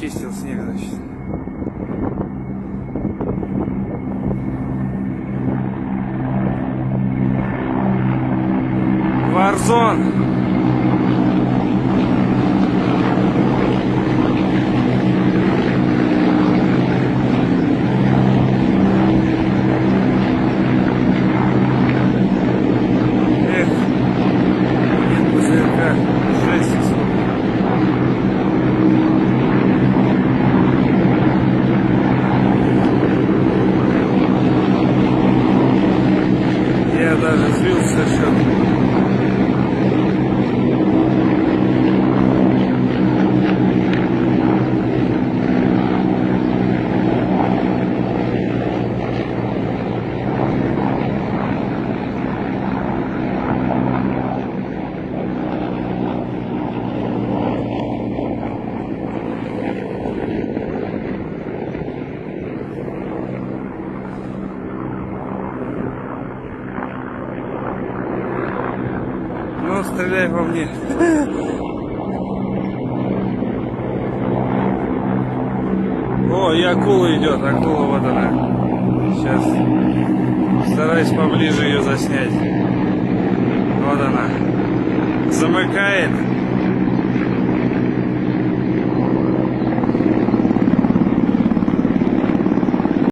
чистил снег, значит. Warzone. Я даже сбился совершенно. Ну, стреляй по мне. О, и акула идет, акула вот она. Сейчас стараюсь поближе ее заснять. Вот она. Замыкает.